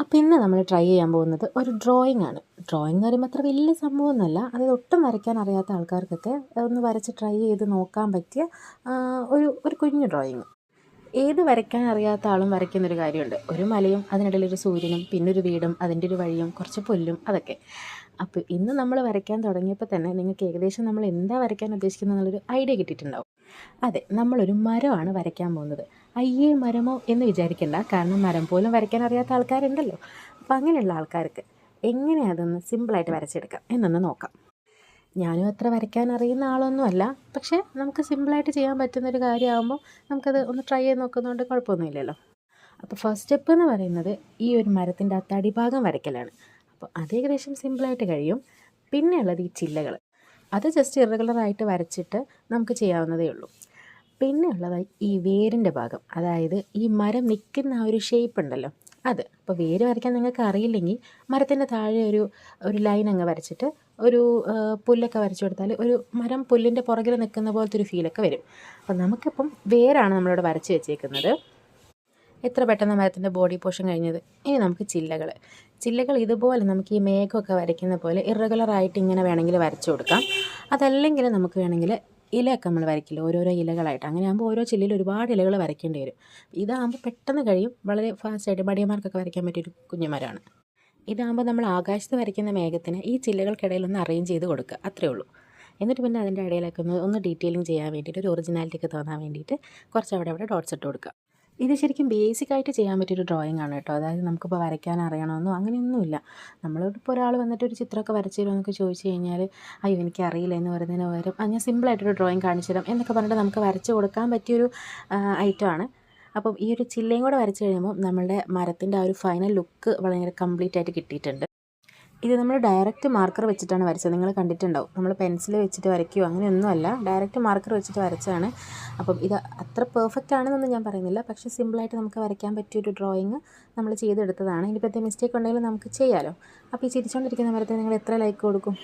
അപ്പോൾ ഇന്ന് നമ്മൾ ട്രൈ ചെയ്യാൻ പോകുന്നത് ഒരു ഡ്രോയിങ് ആണ്. ഡ്രോയിങ് എന്ന് പറയുമ്പോൾ അത്ര വലിയ സംഭവമൊന്നുമല്ല. അത് ഒട്ടും വരയ്ക്കാൻ അറിയാത്ത ആൾക്കാർക്കൊക്കെ ഒന്ന് വരച്ച് ട്രൈ ചെയ്ത് നോക്കാൻ പറ്റിയ ഒരു ഒരു കുഞ്ഞു ഡ്രോയിങ്. ഏത് വരയ്ക്കാൻ അറിയാത്ത ആളും വരയ്ക്കുന്നൊരു കാര്യമുണ്ട്. ഒരു മലയും അതിനിടയിലൊരു സൂര്യനും പിന്നൊരു വീടും അതിൻ്റെ ഒരു വഴിയും കുറച്ച് പുല്ലും അതൊക്കെ. അപ്പോൾ ഇന്ന് നമ്മൾ വരയ്ക്കാൻ തുടങ്ങിയപ്പോൾ തന്നെ നിങ്ങൾക്ക് ഏകദേശം നമ്മൾ എന്താ വരയ്ക്കാൻ ഉദ്ദേശിക്കുന്നത് എന്നുള്ളൊരു ഐഡിയ കിട്ടിയിട്ടുണ്ടാവും. അതെ, നമ്മളൊരു മരമാണ് വരയ്ക്കാൻ പോകുന്നത്. അയ്യേ മരമോ എന്ന് വിചാരിക്കേണ്ട, കാരണം മരം പോലും വരയ്ക്കാൻ അറിയാത്ത ആൾക്കാരുണ്ടല്ലോ. അപ്പോൾ അങ്ങനെയുള്ള ആൾക്കാർക്ക് എങ്ങനെ അതൊന്ന് സിമ്പിളായിട്ട് വരച്ചെടുക്കാം എന്നൊന്ന് നോക്കാം. ഞാനും അത്ര വരയ്ക്കാൻ അറിയുന്ന ആളൊന്നുമല്ല, പക്ഷേ നമുക്ക് സിമ്പിളായിട്ട് ചെയ്യാൻ പറ്റുന്നൊരു കാര്യമാകുമ്പോൾ നമുക്കത് ഒന്ന് ട്രൈ ചെയ്ത് നോക്കുന്നതുകൊണ്ട് കുഴപ്പമൊന്നുമില്ലല്ലോ. അപ്പോൾ ഫസ്റ്റ് സ്റ്റെപ്പ് എന്ന് പറയുന്നത് ഈ ഒരു മരത്തിൻ്റെ ആ തടിഭാഗം വരയ്ക്കലാണ്. അപ്പോൾ അത് ഏകദേശം സിമ്പിളായിട്ട് കഴിയും. പിന്നെ ഉള്ളത് ഈ ചില്ലകൾ, അത് ജസ്റ്റ് ഇറഗുലറായിട്ട് വരച്ചിട്ട് നമുക്ക് ചെയ്യാവുന്നതേ ഉള്ളൂ. പിന്നെ ഉള്ളത് ഈ വേരിൻ്റെ ഭാഗം, അതായത് ഈ മരം നിൽക്കുന്ന ആ ഒരു ഷേപ്പ് ഉണ്ടല്ലോ അത്. അപ്പോൾ വേര് വരയ്ക്കാൻ നിങ്ങൾക്ക് അറിയില്ലെങ്കിൽ മരത്തിൻ്റെ താഴെ ഒരു ഒരു ലൈൻ അങ്ങ് വരച്ചിട്ട് ഒരു പുല്ലൊക്കെ വരച്ചു കൊടുത്താൽ ഒരു മരം പുല്ലിൻ്റെ പുറകിൽ നിൽക്കുന്ന പോലത്തെ ഒരു ഫീലൊക്കെ വരും. അപ്പോൾ നമുക്കിപ്പം വേരാണ് നമ്മളിവിടെ വരച്ച് വെച്ചേക്കുന്നത്. എത്ര പെട്ടെന്ന് മരത്തിൻ്റെ ബോഡി പോർഷൻ കഴിഞ്ഞത്. ഇനി നമുക്ക് ചില്ലകൾ ഇതുപോലെ നമുക്ക് ഈ മേഘമൊക്കെ വരയ്ക്കുന്ന പോലെ ഇറഗുലറായിട്ട് ഇങ്ങനെ വേണമെങ്കിൽ വരച്ചു കൊടുക്കാം. അതല്ലെങ്കിൽ നമുക്ക് വേണമെങ്കിൽ ഇലയൊക്കെ നമ്മൾ വരയ്ക്കില്ല, ഓരോരോ ഇലകളായിട്ട്. അങ്ങനെ ആകുമ്പോൾ ഓരോ ചില്ലിൽ ഒരുപാട് ഇലകൾ വരയ്ക്കേണ്ടി വരും. ഇതാകുമ്പോൾ പെട്ടെന്ന് കഴിയും, വളരെ ഫാസ്റ്റായിട്ട് മടിയന്മാർക്കൊക്കെ വരയ്ക്കാൻ പറ്റിയൊരു കുഞ്ഞുമരമാണ്. ഇതാകുമ്പോൾ നമ്മൾ ആകാശത്ത് വരയ്ക്കുന്ന മേഘത്തിന് ഈ ചില്ലകൾക്കിടയിൽ ഒന്ന് അറേഞ്ച് ചെയ്ത് കൊടുക്കുക, അത്രയേ ഉള്ളൂ. എന്നിട്ട് പിന്നെ അതിൻ്റെ ഇടയിലൊക്കെ ഒന്ന് ഡീറ്റെയിലിംഗ് ചെയ്യാൻ വേണ്ടിയിട്ട്, ഒരു ഒറിജിനാലിറ്റി ഒക്കെ തോന്നാൻ വേണ്ടിയിട്ട് കുറച്ച് അവിടെ ഡോട്ട്സ് ഇട്ട് കൊടുക്കുക. ഇത് ശരിക്കും ബേസിക്കായിട്ട് ചെയ്യാൻ പറ്റിയൊരു ഡ്രോയിങ് ആണ് കേട്ടോ. അതായത് നമുക്കിപ്പോൾ വരയ്ക്കാൻ അറിയണമെന്നോ അങ്ങനെയൊന്നുമില്ല. നമ്മളോടിപ്പോൾ ഒരാൾ വന്നിട്ട് ഒരു ചിത്രമൊക്കെ വരച്ച് തരുമോ എന്നൊക്കെ ചോദിച്ചു കഴിഞ്ഞാൽ, അയ്യോ എനിക്കറിയില്ല എന്ന് പറയുന്നതിന് പകരം ഞാൻ സിമ്പിളായിട്ടൊരു ഡ്രോയിങ് കാണിച്ചു തരാം എന്നൊക്കെ പറഞ്ഞിട്ട് നമുക്ക് വരച്ച് കൊടുക്കാൻ പറ്റിയൊരു ഐറ്റമാണ്. അപ്പം ഈ ഒരു ചില്ലയും കൂടെ വരച്ച് കഴിയുമ്പോൾ നമ്മളുടെ മരത്തിൻ്റെ ആ ഒരു ഫൈനൽ ലുക്ക് വളരെ കംപ്ലീറ്റ് ആയിട്ട് കിട്ടിയിട്ടുണ്ട്. ഇത് നമ്മൾ ഡയറക്റ്റ് മാർക്കർ വെച്ചിട്ടാണ് വരച്ചത്. നിങ്ങൾ കണ്ടിട്ടുണ്ടാവും, നമ്മൾ പെൻസിൽ വെച്ചിട്ട് വരയ്ക്കുകയോ അങ്ങനെയൊന്നുമല്ല, ഡയറക്റ്റ് മാർക്കർ വെച്ചിട്ട് വരച്ചതാണ്. അപ്പം ഇത് അത്ര പെർഫെക്റ്റ് ആണെന്നൊന്നും ഞാൻ പറയുന്നില്ല, പക്ഷേ സിമ്പിളായിട്ട് നമുക്ക് വരയ്ക്കാൻ പറ്റിയൊരു ഡ്രോയിങ് നമ്മൾ ചെയ്തെടുത്തതാണ്. ഇനിയിപ്പോൾ മിസ്റ്റേക്ക് ഉണ്ടെങ്കിൽ നമുക്ക് ചെയ്യാമല്ലോ. അപ്പോൾ ഈ ചിരിച്ചുകൊണ്ടിരിക്കുന്ന മരത്തിന് നിങ്ങൾ എത്ര ലൈക്ക് കൊടുക്കും?